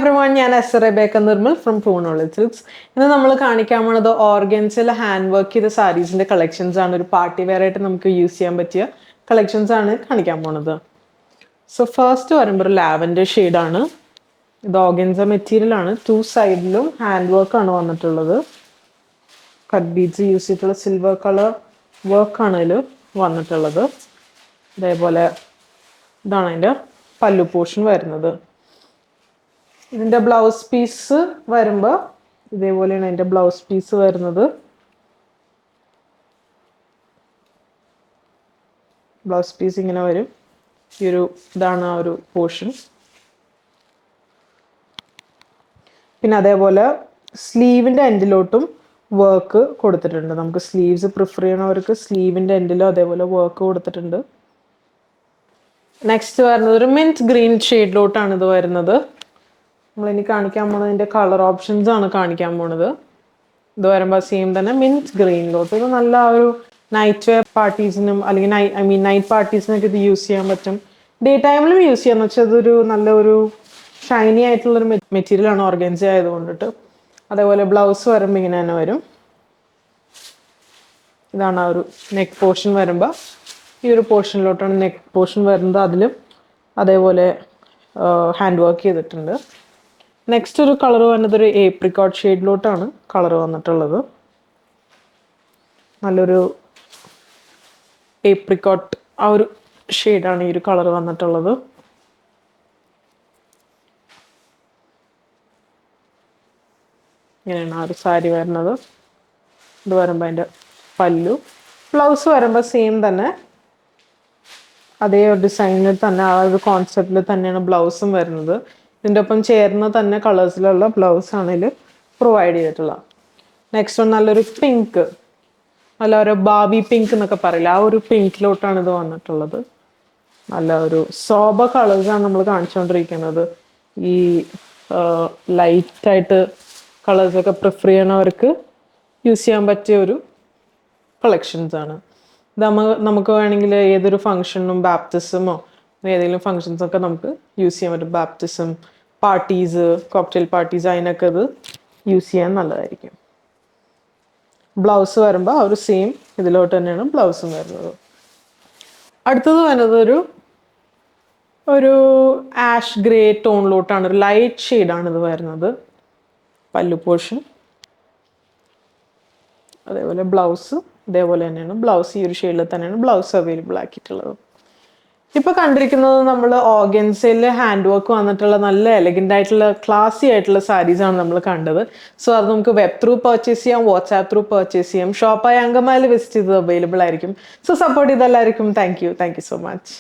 everyone, ഞാൻ Rebecca Nirmal from പൂർണ്ണോളജ് silks. ഇന്ന് നമ്മൾ കാണിക്കാൻ പോണത് ഓർഗൻസിൽ ഹാൻഡ് വർക്ക് ചെയ്ത സാരീസിന്റെ കളക്ഷൻസ് ആണ്. ഒരു പാർട്ടി വെയർ ആയിട്ട് നമുക്ക് യൂസ് ചെയ്യാൻ പറ്റിയ കളക്ഷൻസ് ആണ് കാണിക്കാൻ പോണത്. സോ ഫസ്റ്റ് വരുമ്പോൾ ഒരു ലാവൻഡർ ഷെയ്ഡാണ്. ഇത് ഓർഗൻസ മെറ്റീരിയൽ ആണ്. 2 സൈഡിലും ഹാൻഡ് വർക്ക് ആണ് വന്നിട്ടുള്ളത്. കട്ട് ബീഡ്സ് യൂസ് ചെയ്തിട്ടുള്ള സിൽവർ കളർ വർക്കാണ് ഇതിൽ വന്നിട്ടുള്ളത്. അതേപോലെ ഇതാണ് അതിൻ്റെ പല്ലു പോർഷൻ വരുന്നത്. ഇതിൻ്റെ ബ്ലൗസ് പീസ് വരുമ്പോൾ ഇതേപോലെയാണ് അതിൻ്റെ ബ്ലൗസ് പീസ് വരുന്നത്. ബ്ലൗസ് പീസ് ഇങ്ങനെ വരും. ഇതാണ് ആ ഒരു പോർഷൻ. പിന്നെ അതേപോലെ സ്ലീവിൻ്റെ എൻഡിലോട്ടും വർക്ക് കൊടുത്തിട്ടുണ്ട്. നമുക്ക് സ്ലീവ്സ് പ്രിഫർ ചെയ്യണവർക്ക് സ്ലീവിൻ്റെ എൻഡിലും അതേപോലെ വർക്ക് കൊടുത്തിട്ടുണ്ട്. നെക്സ്റ്റ് വരുന്നത് ഒരു മിൻറ്റ് ഗ്രീൻ ഷെയ്ഡിലോട്ടാണ് ഇത് വരുന്നത്. നമ്മളിനി കാണിക്കാൻ പോണത് ഇതിൻ്റെ കളർ ഓപ്ഷൻസ് ആണ് കാണിക്കാൻ പോണത്. ഇത് വരുമ്പോൾ സെയിം തന്നെ മിൻറ്റ് ഗ്രീനിലോട്ട്. ഇത് നല്ല ഒരു നൈറ്റ് വെയർ പാർട്ടീസിനും അല്ലെങ്കിൽ നൈറ്റ് പാർട്ടീസിനൊക്കെ ഇത് യൂസ് ചെയ്യാൻ പറ്റും. ഡേ ടൈമിലും യൂസ് ചെയ്യാന്ന് വെച്ചാൽ അതൊരു നല്ലൊരു ഷൈനി ആയിട്ടുള്ളൊരു മെറ്റീരിയൽ ആണ് ഓർഗൻസ ആയതുകൊണ്ടിട്ട്. അതേപോലെ ബ്ലൗസ് വരുമ്പോൾ ഇങ്ങനെ തന്നെ വരും. ഇതാണ് ആ ഒരു നെക്ക് പോർഷൻ വരുമ്പോൾ ഈ ഒരു പോർഷനിലോട്ടാണ് നെക്ക് പോർഷൻ വരുന്നത്. അതിലും അതേപോലെ ഹാൻഡ് വർക്ക് ചെയ്തിട്ടുണ്ട്. നെക്സ്റ്റ് ഒരു കളർ വന്നത് ഒരു ഏപ്രിക്കോട്ട് ഷെയ്ഡിലോട്ടാണ് കളർ വന്നിട്ടുള്ളത്. നല്ലൊരു ഏപ്രിക്കോട്ട് ആ ഒരു ഷെയ്ഡാണ് ഈ ഒരു കളർ വന്നിട്ടുള്ളത്. ഇങ്ങനെയാണ് ആ ഒരു സാരി വരുന്നത്. ഇത് വരുമ്പോൾ അതിൻ്റെ പല്ലു. ബ്ലൗസ് വരുമ്പോൾ സെയിം തന്നെ അതേ ഒരു ഡിസൈനിൽ തന്നെ ആ ഒരു കോൺസെപ്റ്റിൽ തന്നെയാണ് ബ്ലൗസും വരുന്നത്. ഇതിൻ്റെ ഒപ്പം ചേർന്ന തന്നെ കളേഴ്സിലുള്ള ബ്ലൗസ് ആണ് ഇതിൽ പ്രൊവൈഡ് ചെയ്തിട്ടുള്ളത്. നെക്സ്റ്റ് വൺ നല്ലൊരു പിങ്ക്, നല്ല ഒരു ബാബി പിങ്ക് എന്നൊക്കെ പറയില്ല, ആ ഒരു പിങ്കിലോട്ടാണ് ഇത് വന്നിട്ടുള്ളത്. നല്ല ഒരു സോബ കളേഴ്സാണ് നമ്മൾ കാണിച്ചുകൊണ്ടിരിക്കുന്നത്. ഈ ലൈറ്റായിട്ട് കളേഴ്സൊക്കെ പ്രിഫർ ചെയ്യണവർക്ക് യൂസ് ചെയ്യാൻ പറ്റിയ ഒരു കളക്ഷൻസ് ആണ്. ഇത് നമുക്ക് വേണമെങ്കിൽ ഏതൊരു ഫങ്ഷനും ബാപ്റ്റിസമോ ഏതെങ്കിലും ഫങ്ഷൻസൊക്കെ നമുക്ക് യൂസ് ചെയ്യാൻ പറ്റും. ബാപ്റ്റിസം പാർട്ടീസ്, കോക്ടെയിൽ പാർട്ടീസ്, അതിനൊക്കെ ഇത് യൂസ് ചെയ്യാൻ നല്ലതായിരിക്കും. ബ്ലൗസ് വരുമ്പോൾ ആ ഒരു സെയിം ഇതിലോട്ട് തന്നെയാണ് ബ്ലൗസും വരുന്നത്. അടുത്തത് വരുന്നത് ഒരു ആഷ് ഗ്രേ ടോണിലോട്ടാണ്, ഒരു ലൈറ്റ് ഷെയ്ഡാണ് ഇത് വരുന്നത്. പല്ലു പോർഷൻ അതേപോലെ ബ്ലൗസ് ഇതേപോലെ തന്നെയാണ്. ബ്ലൗസ് ഈ ഒരു ഷെയ്ഡിൽ തന്നെയാണ് ബ്ലൗസ് അവൈലബിൾ ആക്കിയിട്ടുള്ളത്. ഇപ്പോൾ കണ്ടിരിക്കുന്നത് നമ്മൾ ഓർഗൻസയിൽ ഹാൻഡ് വർക്ക് വന്നിട്ടുള്ള നല്ല എലഗൻ്റ് ആയിട്ടുള്ള ക്ലാസി ആയിട്ടുള്ള സാരീസാണ് നമ്മൾ കണ്ടത്. സോ അത് നമുക്ക് വെബ് ത്രൂ പർച്ചേസ് ചെയ്യാം, വാട്സാപ്പ് ത്രൂ പർച്ചേസ് ചെയ്യാം. ഷോപ്പായ അങ്കമാലി വിസിറ്റ് ചെയ്ത് അവൈലബിൾ ആയിരിക്കും. സോ സപ്പോർട്ട് ചെയ്തെല്ലാവർക്കും താങ്ക് യു സോ മച്ച്.